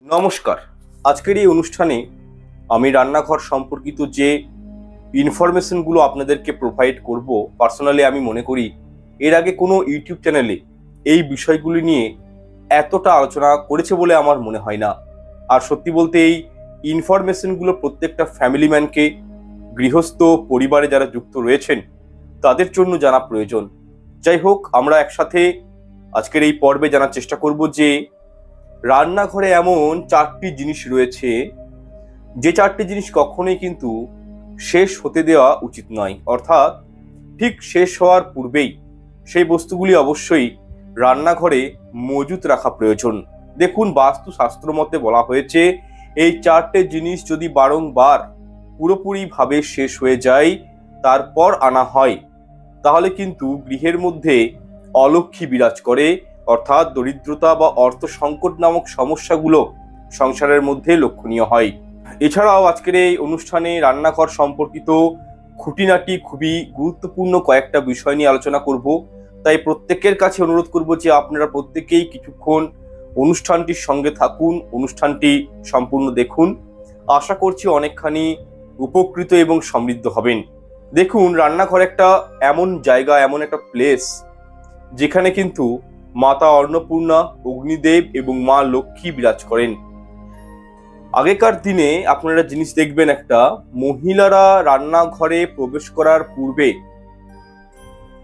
নমস্কার। আজকের এই অনুষ্ঠানে আমি রান্নাঘর সম্পর্কিত যে ইনফরমেশনগুলো আপনাদেরকে প্রোভাইড করব, পার্সোনালি আমি মনে করি এর আগে কোনো ইউটিউব চ্যানেলে এই বিষয়গুলি নিয়ে এতটা আলোচনা করেছে বলে আমার মনে হয় না। আর সত্যি বলতে এই ইনফরমেশনগুলো প্রত্যেকটা ফ্যামিলি ম্যানকে, গৃহস্থ পরিবারে যারা যুক্ত রয়েছেন তাদের জন্য জানা প্রয়োজন। যাই হোক, আমরা একসাথে আজকের এই পর্বে জানার চেষ্টা করব যে রান্নাঘরে এমন চারটি জিনিস রয়েছে যে চারটি জিনিস কখনোই কিন্তু শেষ হতে দেওয়া উচিত নয়, অর্থাৎ ঠিক শেষ হওয়ার পূর্বেই সেই বস্তুগুলি অবশ্যই রান্নাঘরে মজুত রাখা প্রয়োজন। দেখুন, বাস্তুশাস্ত্র মতে বলা হয়েছে এই চারটে জিনিস যদি বারংবার পুরোপুরিভাবে শেষ হয়ে যায় তারপর আনা হয় তাহলে কিন্তু গৃহের মধ্যে অলক্ষ্মী বিরাজ করে, অর্থাৎ দরিদ্রতা বা অর্থ সংকট নামক সমস্যাগুলো সংসারের মধ্যে লক্ষণীয় হয়। এছাড়াও আজকের এই অনুষ্ঠানে রান্নাঘর সম্পর্কিত খুঁটিনাটি খুবই গুরুত্বপূর্ণ কয়েকটা বিষয় নিয়ে আলোচনা করব। তাই প্রত্যেকের কাছে অনুরোধ করব যে আপনারা প্রত্যেকেই কিছুক্ষণ অনুষ্ঠানটির সঙ্গে থাকুন, অনুষ্ঠানটি সম্পূর্ণ দেখুন। আশা করছি অনেকখানি উপকৃত এবং সমৃদ্ধ হবেন। দেখুন, রান্নাঘর একটা এমন জায়গা, এমন একটা প্লেস যেখানে কিন্তু মাতা অন্নপূর্ণা, অগ্নিদেব এবং মা লক্ষ্মী বিরাজ করেন। আগেকার দিনে আপনারা জিনিস দেখবেন, একটা মহিলারা রান্নাঘরে প্রবেশ করার পূর্বে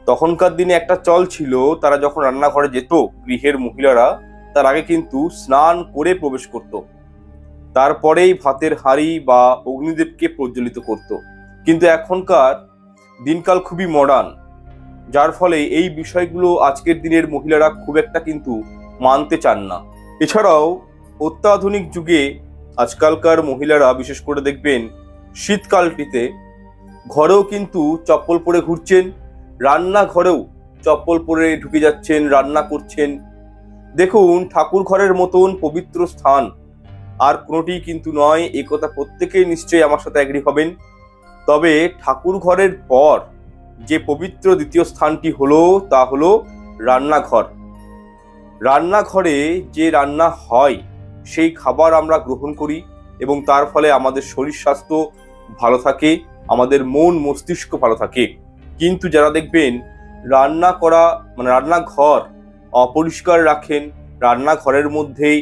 তখনকার দিনে একটা চল ছিল, তারা যখন রান্নাঘরে যেত গৃহের মহিলারা তার আগে কিন্তু স্নান করে প্রবেশ করত, তারপরেই ভাতের হাঁড়ি বা অগ্নিদেবকে প্রজ্বলিত করত। কিন্তু এখনকার দিনকাল খুবই মডার্ন, যার ফলে এই বিষয়গুলো আজকের দিনের মহিলারা খুব একটা কিন্তু মানতে চান না। এছাড়াও অত্যাধুনিক যুগে আজকালকার মহিলারা, বিশেষ করে দেখবেন শীতকালটিতে ঘরেও কিন্তু চপ্পল পরে ঘুরছেন, রান্নাঘরেও চপ্পল পরে ঢুকে যাচ্ছেন, রান্না করছেন। দেখুন, ঠাকুর ঘরের মতন পবিত্র স্থান আর কোনোটি কিন্তু নয়, এ কথা প্রত্যেকেই নিশ্চয়ই আমার সাথে এগ্রি হবেন। তবে ঠাকুর ঘরের পর যে পবিত্র দ্বিতীয় স্থানটি হলো তা হলো রান্নাঘর। রান্নাঘরে যে রান্না হয় সেই খাবার আমরা গ্রহণ করি এবং তার ফলে আমাদের শরীর স্বাস্থ্য ভালো থাকে, আমাদের মন মস্তিষ্ক ভালো থাকে। কিন্তু যারা দেখবেন রান্নাঘর অপরিষ্কার রাখেন, রান্নাঘরের মধ্যেই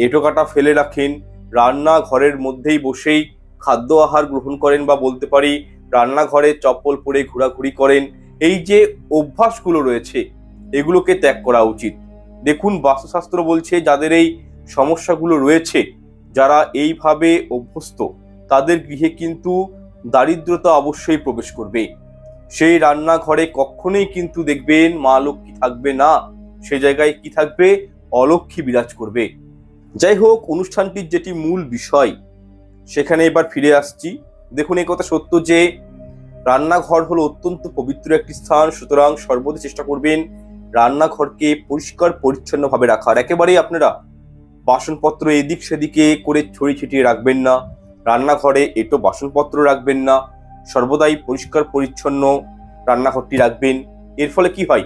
এঁটোকাটা ফেলে রাখেন, রান্নাঘরের মধ্যেই বসেই খাদ্য আহার গ্রহণ করেন, বা বলতে পারি রান্নাঘরে চপ্পল পরে ঘোরাঘুরি করেন, এই যে অভ্যাসগুলো রয়েছে এগুলোকে ত্যাগ করা উচিত। দেখুন, বাস্তুশাস্ত্র বলছে যাদের এই সমস্যাগুলো রয়েছে, যারা এইভাবে অভ্যস্ত, তাদের গৃহে কিন্তু দারিদ্রতা অবশ্যই প্রবেশ করবে। সেই রান্নাঘরে কখনোই কিন্তু দেখবেন মা লক্ষ্মী থাকবে না, সে জায়গায় কি থাকবে? অলক্ষ্মী বিরাজ করবে। যাই হোক, অনুষ্ঠানটির যেটি মূল বিষয় সেখানে এবার ফিরে আসছি। দেখুন, এই কথা সত্য যে রান্নাঘর হলো অত্যন্ত পবিত্র একটি স্থান, সুতরাং সর্বদা চেষ্টা করবেন রান্নাঘরকে পরিষ্কার পরিচ্ছন্নভাবে রাখার। একেবারেই আপনারা বাসনপত্র এদিক সেদিকে করে ছড়িয়ে ছিটিয়ে রাখবেন না, রান্নাঘরে এটো বাসনপত্র রাখবেন না, সর্বদাই পরিষ্কার পরিচ্ছন্ন রান্নাঘরটি রাখবেন। এর ফলে কি হয়?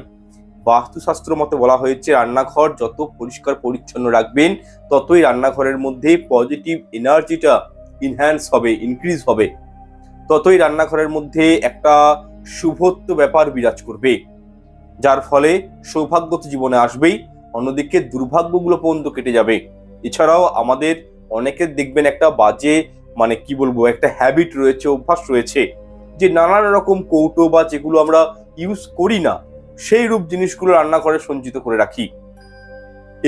বাস্তুশাস্ত্র মতে বলা হয়েছে রান্নাঘর যত পরিষ্কার পরিচ্ছন্ন রাখবেন ততই রান্নাঘরের মধ্যে পজিটিভ এনার্জিটা ইনহ্যান্স হবে, ইনক্রিজ হবে, ততই রান্নাঘরের মধ্যে একটা শুভত্ব ব্যাপার বিরাজ করবে, যার ফলে সৌভাগ্য তো জীবনে আসবেই, অন্যদিকে দুর্ভাগ্যগুলো পর্যন্ত কেটে যাবে। এছাড়াও আমাদের অনেকের দেখবেন একটা বাজে একটা হ্যাবিট রয়েছে, অভ্যাস রয়েছে, যে নানান রকম কৌটো বা যেগুলো আমরা ইউজ করি না সেই রূপ জিনিসগুলো রান্নাঘরে সঞ্চিত করে রাখি।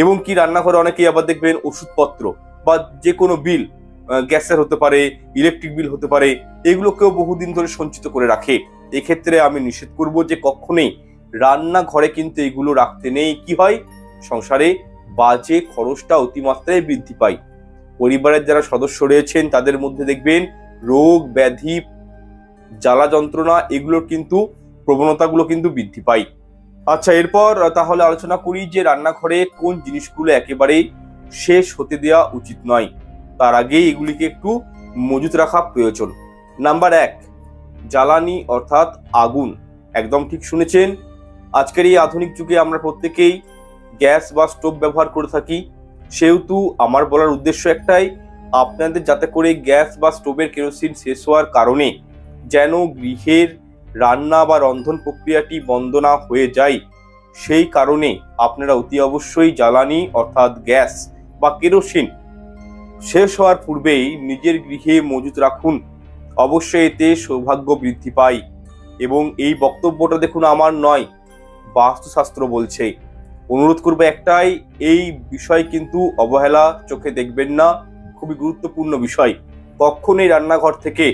এবং কি রান্নাঘরে অনেকেই আবার দেখবেন ওষুধপত্র বা যে কোনো বিল, গ্যাসের হতে পারে, ইলেকট্রিক বিল হতে পারে, এগুলোকেও বহুদিন ধরে সঞ্চিত করে রাখে। এক্ষেত্রে আমি নিষেধ করব যে কখনোই রান্নাঘরে কিন্তু এগুলো রাখতে নেই। কি হয়? সংসারে বাজে খরচটা অতিমাত্রায় বৃদ্ধি পায়। পরিবারের যারা সদস্য রয়েছেন তাদের মধ্যে দেখবেন রোগ ব্যাধি, জ্বালা যন্ত্রণা, এগুলোর কিন্তু প্রবণতাগুলো কিন্তু বৃদ্ধি পায়। আচ্ছা, এরপর তাহলে আলোচনা করি যে রান্নাঘরে কোন জিনিসগুলো একেবারেই শেষ হতে দেওয়া উচিত নয়, তার আগে এগুলিকে একটু মজুত রাখা প্রয়োজন। নাম্বার 1, জ্বালানি অর্থাৎ আগুন। একদম ঠিক শুনেছেন, আজকের এই আধুনিক যুগে আমরা প্রত্যেকেই গ্যাস বা স্টোভ ব্যবহার করে থাকি। সেহেতু আমার বলার উদ্দেশ্য একটাই, আপনাদের যাতে করে গ্যাস বা স্টোভের কেরোসিন শেষ হওয়ার কারণে যেন গৃহের রান্না বা রন্ধন প্রক্রিয়াটি বন্ধ না হয়ে যায়, সেই কারণে আপনারা অতি অবশ্যই জ্বালানি অর্থাৎ গ্যাস বা কেরোসিন শেষ হওয়ার পূর্বেই নিজের গৃহে মজুত রাখুন। অবশ্যই এতে সৌভাগ্য বৃদ্ধি পায়। এবং এই বক্তব্যটা দেখুন আমার নয়, বাস্তুশাস্ত্র বলছে। অনুরোধ করবো একটাই, এই বিষয় কিন্তু অবহেলা চোখে দেখবেন না, খুবই গুরুত্বপূর্ণ বিষয়। কখনোই রান্নাঘর থেকে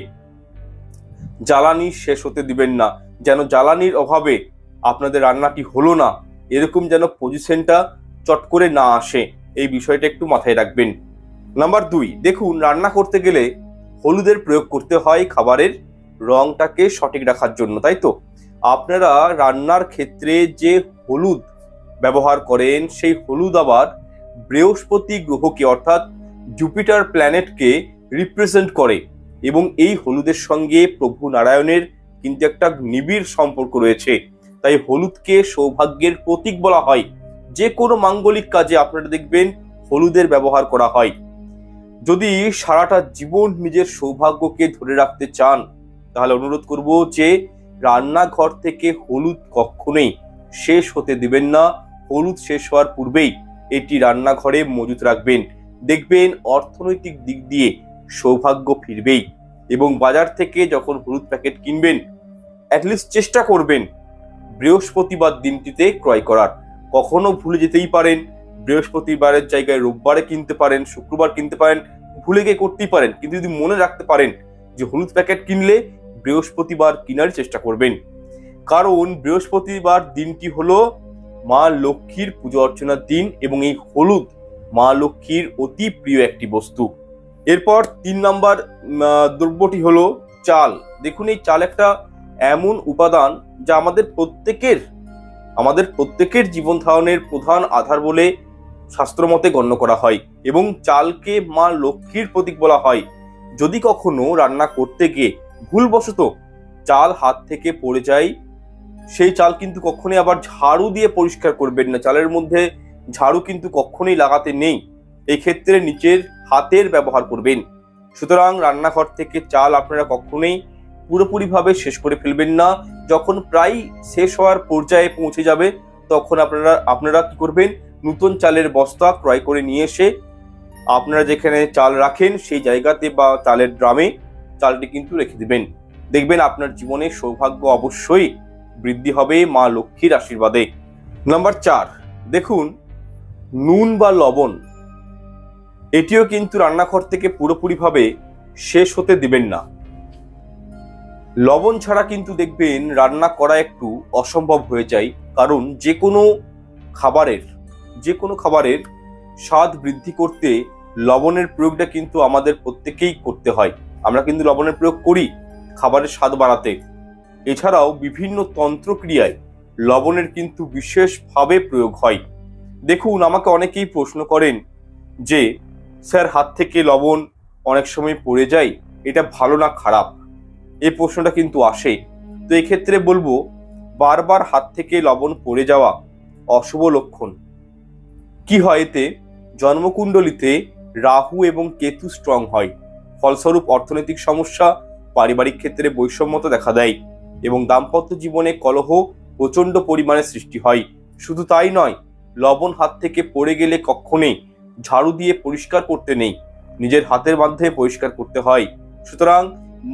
জ্বালানি শেষ হতে দিবেন না, যেন জ্বালানির অভাবে আপনাদের রান্নাটি হলো না এরকম যেন পজিশনটা চট করে না আসে, এই বিষয়টা একটু মাথায় রাখবেন। নাম্বার 2, দেখুন রান্না করতে গেলে হলুদের প্রয়োগ করতে হয় খাবারের রংটাকে সঠিক রাখার জন্য, তাই তো? আপনারা রান্নার ক্ষেত্রে যে হলুদ ব্যবহার করেন, সেই হলুদ আবার বৃহস্পতি গ্রহকে অর্থাৎ জুপিটার প্ল্যানেটকে রিপ্রেজেন্ট করে। এবং এই হলুদের সঙ্গে প্রভু নারায়ণের কিন্তু একটা নিবিড় সম্পর্ক রয়েছে। তাই হলুদকে সৌভাগ্যের প্রতীক বলা হয়। যে কোনো মাঙ্গলিক কাজে আপনারা দেখবেন হলুদের ব্যবহার করা হয়। যদি সারাটা জীবন নিজের সৌভাগ্যকে ধরে রাখতে চান, তাহলে অনুরোধ করব যে রান্নাঘর থেকে হলুদ কখনোই শেষ হতে দিবেন না। হলুদ শেষ হওয়ার পূর্বেই এটি রান্নাঘরে মজুত রাখবেন। দেখবেন অর্থনৈতিক দিক দিয়ে সৌভাগ্য ফিরবেই। এবং বাজার থেকে যখন হলুদ প্যাকেট কিনবেন, অ্যাটলিস্ট চেষ্টা করবেন বৃহস্পতিবার দিনটিতে ক্রয় করার। কখনো ভুলে যেতেই পারেন, বৃহস্পতিবারের জায়গায় রোববারে কিনতে পারেন, শুক্রবার কিনতে পারেন, ভুলে গিয়ে করতেই পারেন। কিন্তু যদি মনে রাখতে পারেন যে হলুদ প্যাকেট কিনলে বৃহস্পতিবার কেনার চেষ্টা করবেন, কারণ বৃহস্পতিবার দিনটি হলো মা লক্ষ্মীর পুজো অর্চনার দিন এবং এই হলুদ মা লক্ষ্মীর অতি প্রিয় একটি বস্তু। এরপর 3 নম্বর দ্রব্যটি হলো চাল। দেখুন এই চাল একটা এমন উপাদান যা আমাদের প্রত্যেকের জীবন ধারণের প্রধান আধার বলে শাস্ত্রমতে গণ্য করা হয় এবং চালকে মা লক্ষ্মীর প্রতীক বলা হয়। যদি কখনো রান্না করতে গিয়ে ভুলবশত চাল হাত থেকে পড়ে যায়, সেই চাল কিন্তু কখনোই আবার ঝাড়ু দিয়ে পরিষ্কার করবেন না। চালের মধ্যে ঝাড়ু কিন্তু কখনোই লাগাতে নেই, এই ক্ষেত্রে নিচের হাতের ব্যবহার করবেন। সুতরাং রান্নাঘর থেকে চাল আপনারা কখনোই পুরোপুরিভাবে শেষ করে ফেলবেন না। যখন প্রায় শেষ হওয়ার পর্যায়ে পৌঁছে যাবে, তখন আপনারা কি করবেন, নতুন চালের বস্তা ক্রয় করে নিয়ে এসে আপনারা যেখানে চাল রাখেন সেই জায়গাতে বা চালের ড্রামে চালটি কিন্তু রেখে দিবেন। দেখবেন আপনার জীবনে সৌভাগ্য অবশ্যই বৃদ্ধি হবে মা লক্ষ্মীর আশীর্বাদে। নাম্বার 4, দেখুন নুন বা লবণ, এটিও কিন্তু রান্নাঘর থেকে পুরোপুরিভাবে শেষ হতে দিবেন না। লবণ ছাড়া কিন্তু দেখবেন রান্না করা একটু অসম্ভব হয়ে যায়, কারণ যে কোনো খাবারের স্বাদ বৃদ্ধি করতে লবণের প্রয়োগটা কিন্তু আমাদের প্রত্যেকেই করতে হয়। আমরা কিন্তু লবণের প্রয়োগ করি খাবারের স্বাদ বাড়াতে। এছাড়াও বিভিন্ন তন্ত্রক্রিয়ায় লবণের কিন্তু বিশেষভাবে প্রয়োগ হয়। দেখুন আমাকে অনেকেই প্রশ্ন করেন যে স্যার হাত থেকে লবণ অনেক সময় পড়ে যায়, এটা ভালো না খারাপ? এই প্রশ্নটা কিন্তু আসে। তো এক্ষেত্রে বলবো, বারবার হাত থেকে লবণ পড়ে যাওয়া অশুভ লক্ষণ। কি হয় এতে, জন্মকুণ্ডলিতে রাহু এবং কেতু স্ট্রং হয়, ফলস্বরূপ অর্থনৈতিক সমস্যা, পারিবারিক ক্ষেত্রে বৈষম্যতা দেখা দেয় এবং দাম্পত্য জীবনে কলহ প্রচন্ড পরিমাণে সৃষ্টি হয়। শুধু তাই নয়, লবণ হাত থেকে পড়ে গেলে কখনোই ঝাড়ু দিয়ে পরিষ্কার করতে নেই, নিজের হাতের মাধ্যমে পরিষ্কার করতে হয়। সুতরাং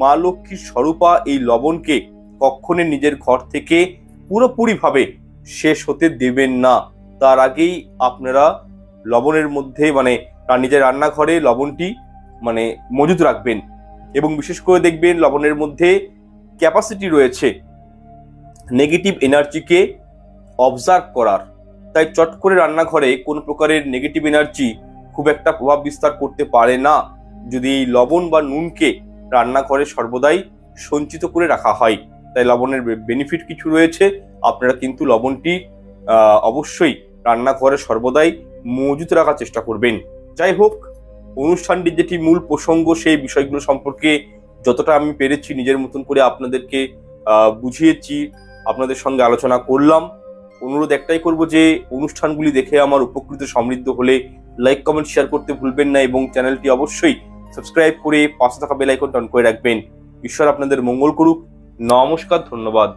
মা লক্ষ্মীর স্বরূপা এই লবণকে কখনোই নিজের ঘর থেকে পুরোপুরিভাবে শেষ হতে দেবেন না। তার আগেই আপনারা লবণের মধ্যে নিজের রান্নাঘরে লবণটি মজুত রাখবেন। এবং বিশেষ করে দেখবেন লবণের মধ্যে ক্যাপাসিটি রয়েছে নেগেটিভ এনার্জিকে অবজার্ভ করার। তাই চট করে রান্নাঘরে কোনো প্রকারের নেগেটিভ এনার্জি খুব একটা প্রভাব বিস্তার করতে পারে না যদি এই লবণ বা নুনকে রান্নাঘরে সর্বদাই সঞ্চিত করে রাখা হয়। তাই লবণের বেনিফিট কিছু রয়েছে, আপনারা কিন্তু লবণটি অবশ্যই রান্নাঘরে সর্বদাই মজুত রাখার চেষ্টা করবেন। যাই হোক, অনুষ্ঠানটির যেটি মূল প্রসঙ্গ সেই বিষয়গুলো সম্পর্কে যতটা আমি পেরেছি নিজের মতন করে আপনাদেরকে বুঝিয়েছি, আপনাদের সঙ্গে আলোচনা করলাম। অনুরোধ একটাই করব যে অনুষ্ঠানগুলি দেখে আমার উপকৃত সমৃদ্ধ হলে লাইক কমেন্ট শেয়ার করতে ভুলবেন না এবং চ্যানেলটি অবশ্যই সাবস্ক্রাইব করে পাশে থাকা বেল আইকনটা অন করে রাখবেন। ঈশ্বর আপনাদের মঙ্গল করুক। নমস্কার, ধন্যবাদ।